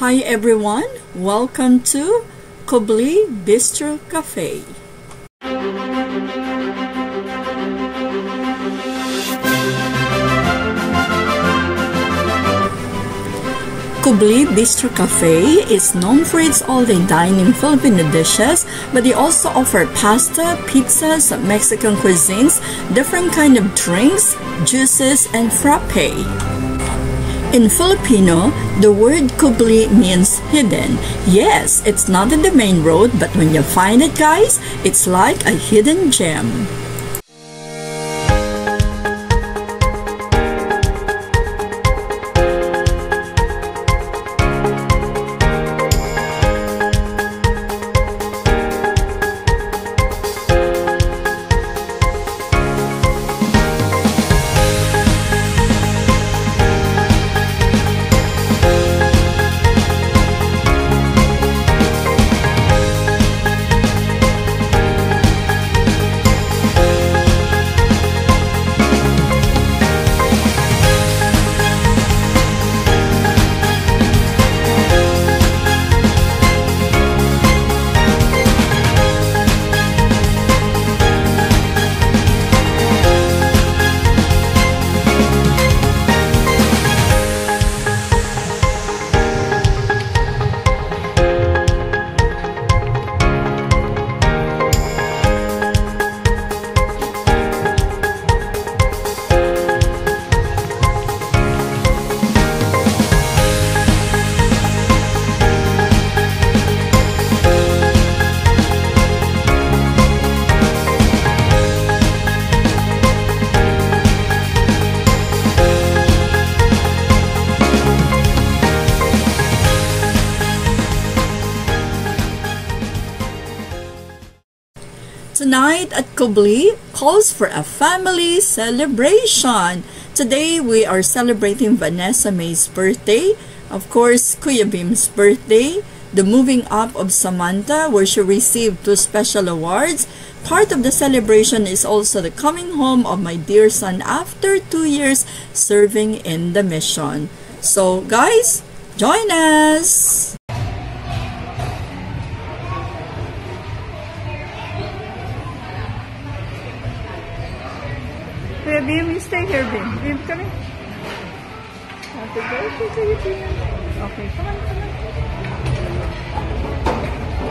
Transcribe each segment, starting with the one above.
Hi everyone, welcome to Kubli Bistro Cafe. Kubli Bistro Cafe is known for its all-day dining Filipino dishes, but they also offer pasta, pizzas, Mexican cuisines, different kind of drinks, juices, and frappe. In Filipino, the word kubli means hidden. Yes, it's not in the main road, but when you find it, guys, it's like a hidden gem. Tonight at Kubli calls for a family celebration. Today we are celebrating Vanessa May's birthday, of course Kuya Bim's birthday, the moving up of Samantha where she received 2 special awards. Part of the celebration is also the coming home of my dear son after 2 years serving in the mission. So guys, join us! Kuya Bim, you stay here, Bim. Bim, come in. Happy birthday to you, Bim. Okay, come on, come on.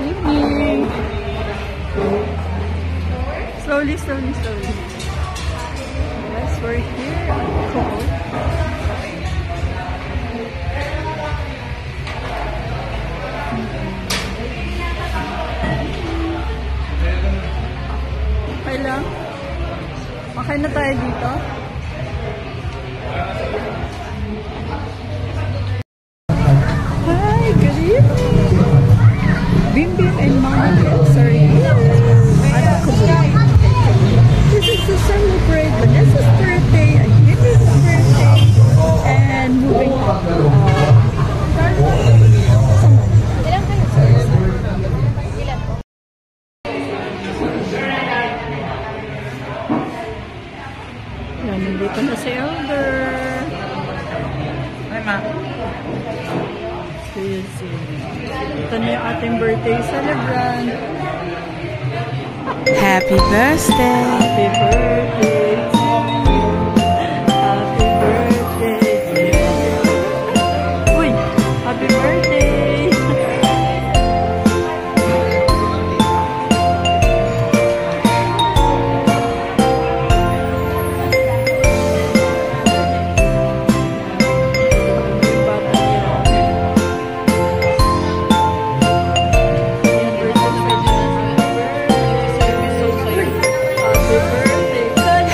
Evening. Slowly, slowly, slowly. Yes, we're here on call. Okay lang. Okay na tayo dito. Hi, good evening. Bim Bim and Mama Kids are here at Kubli. This is to celebrate Vanessa's birthday and Bim's birthday and moving on. Nandito na si Elder. Hi, Ma. Ito na yung ating birthday celebrant. Happy birthday! Happy birthday! Happy birthday! Uy! Happy birthday!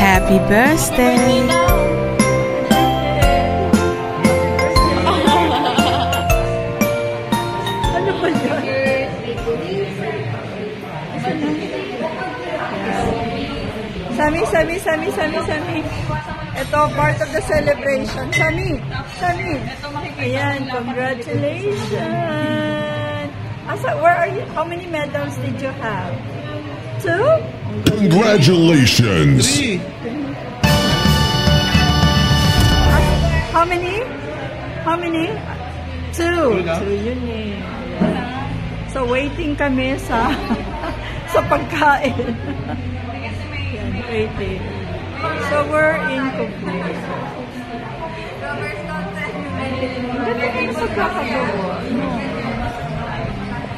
Happy birthday! Ano ba yun? Sami. Ito, part of the celebration. Sami. Ayan, congratulations. Where are you? How many medals did you have? 2? Congratulations. How many? Two unit. So, waiting kami sa sa pagkain. Yan, waiting. So, we're in Kubli. Ganda na yung pagkakagawa. No.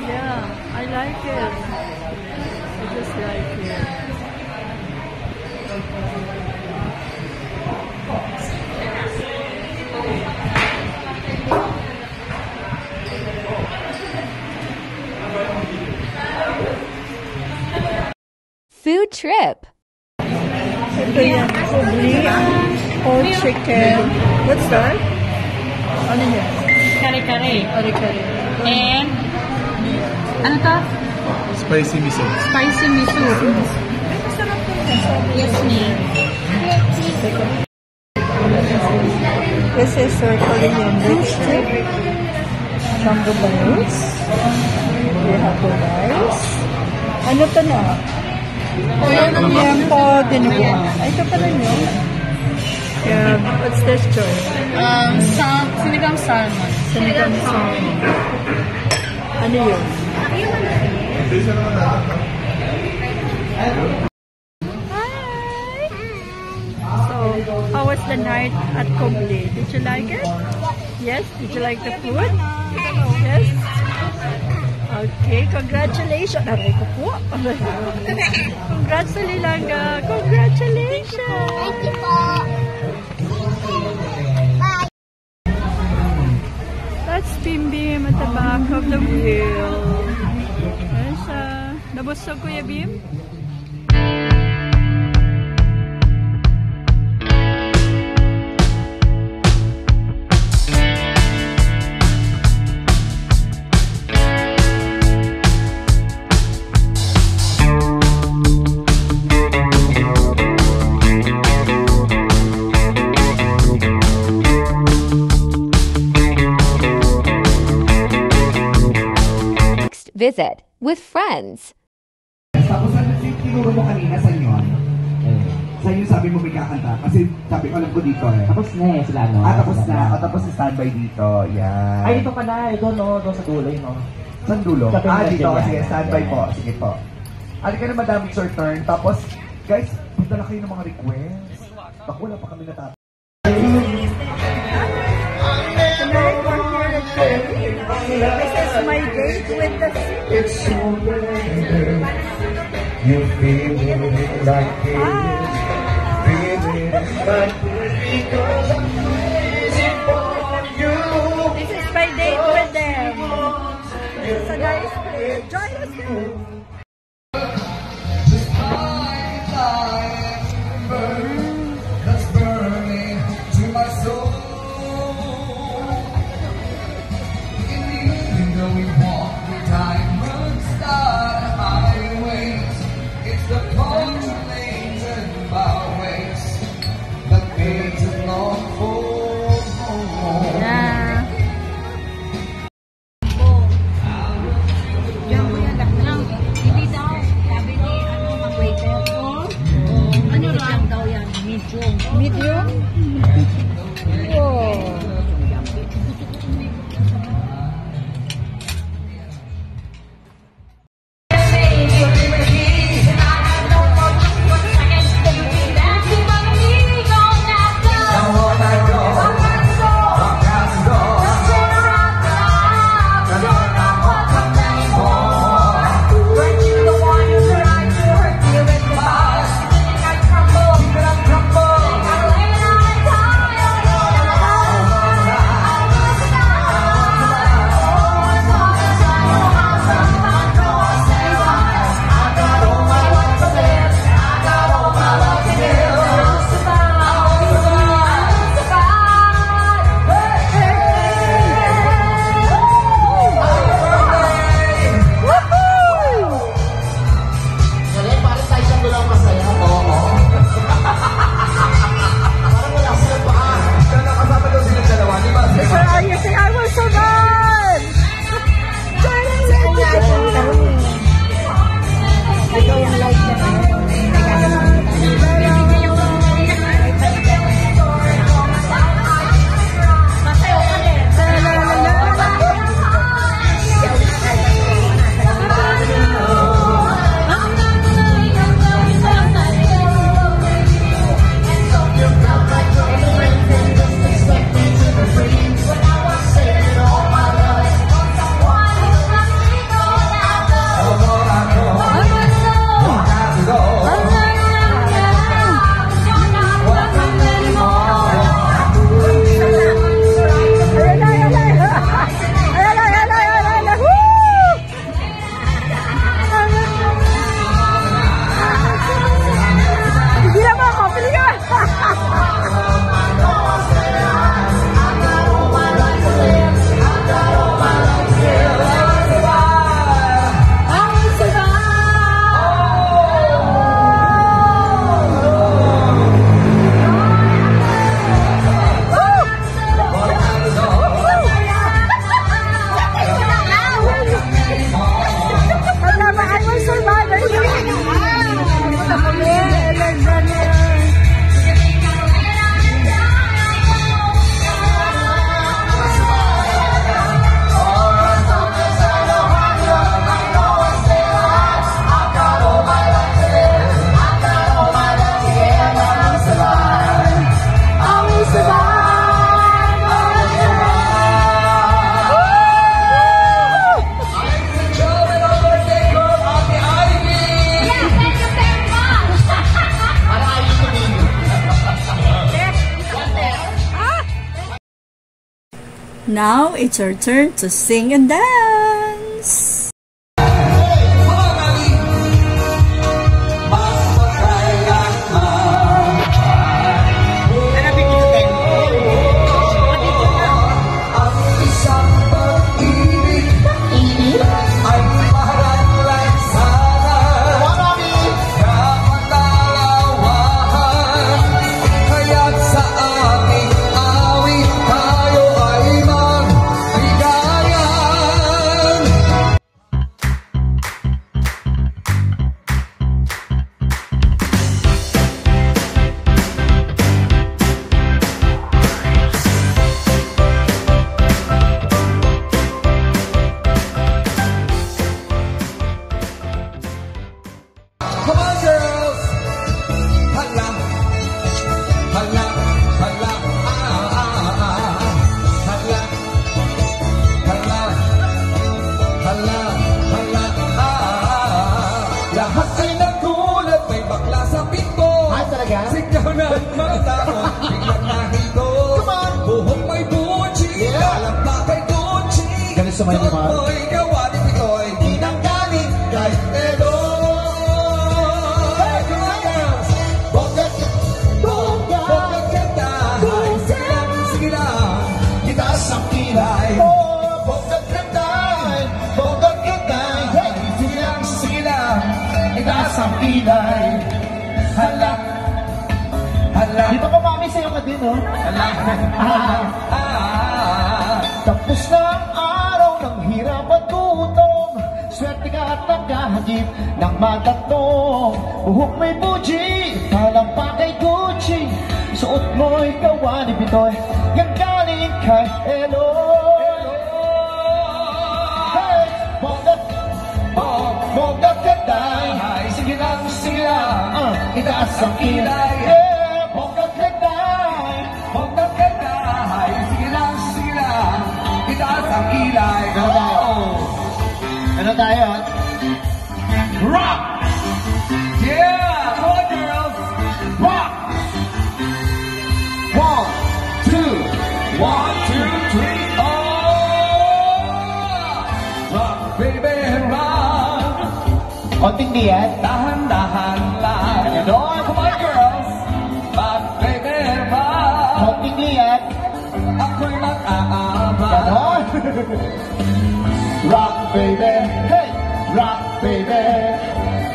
Yeah, I like it. I just like it. Food trip. Ito yan, Kubli, whole chicken. What's that? Ano yan? Kare-kare. Kare-kare. And, ano to? Spicy miso. Spicy miso. Yes, ma'am. This is our Korean rich trip. Mango balloons. We have the rice. Ano to na? Yan po, dinuguan. Ay, ito pala yun. Yeah, what's this, Joy? Sinigang salmon. Sinigang salmon. Ano yun? Hi! So, how was the night at Kubli? Did you like it? Yes? Did you like the food? Yes? Okay, congratulations! Aray ko po! Congrats sa Lilanga! Congratulations! Thank you po. Bye. That's Bim Bim at the back of the wheel. Ayan siya. Nabusog, Kuya Bim? Visit with friends. Tapos tinuro mo kanina sa inyo. Sa inyo sabi mo may kakanta. Kasi sabi ko alam ko dito eh. Tapos na eh sila, no? Tapos na. Tapos standby dito. Yan. Ay, ito pala. Ito, no? Doon sa dulo, no? Saan dulo? Kapag Dito. yan, Sige, yan, standby yan. po. Sige po. Halika na madam, it's your turn. Tapos, guys, punta na kayo ng mga request. Baka wala pa kami natapos. Tonight we're here at Kubli. This is my date with the sea. It's so rare. You feel like feeling like because I'm crazy for you. This is my date with them. It's a nice place. Join us guys. That's burning to my soul. Even though we walk the diamond star highways, it's the culture lanes and byways that made it long for. Now it's your turn to sing and dance. Come on, girls! Hala, hala, hala, hala, hala, hala, hala, lahat ay nagulat, may bakla sa pinto. Ah, talaga? Sigaw ng mga tao, biglang nahito. Buhok may buchi, alam pa kay Gucci. Galing sa may naman. Suot mo'y gawa ni Pitoy, di nang galing kay Edo. Itaas ang kilay. Hala, hala. Dito ko mami sa'yo ka din, oh. Hala, Tapos na ang araw ng hirap at gutom. Swerte ka at nagkahagip ng matatong. Buhok may buji, talang pa kay Gucci. Suot mo'y gawa ni Pitoy, yang galing kay Eloy. Hey, bonggat kaday. sige lang, Itaas ang kilay. Bonggat kaday, bonggat kaday. Sige lang, itaas ang kilay. Ano tayo? Rock! Yeah! Come on, girls! Rock! 1, 2, 3, oh! Rock, baby, rock! Konting diyan. Dahan-dahan lang. Ganon, come on, girls! Rock, baby, rock! Konting liyan. Ako'y mag-aabang. Ganon. Rock baby, hey! Rock baby,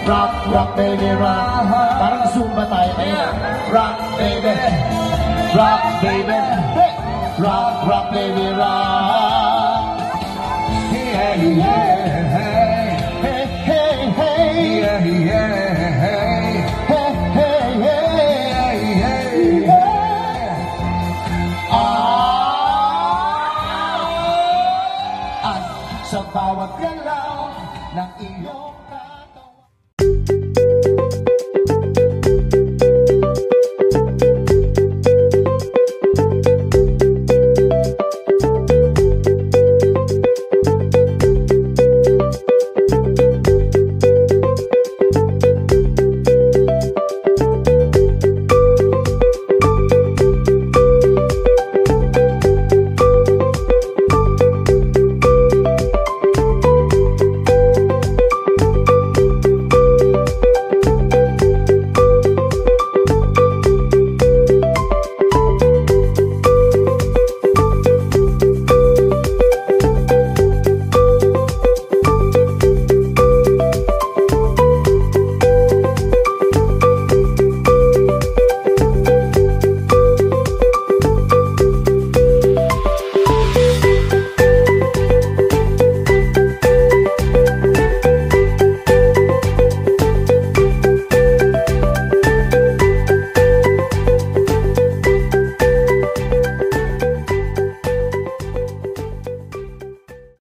rock baby, rock. Parang Zumba tayo ngayon. Rock baby, hey! Rock baby, rock. Yeah, yeah.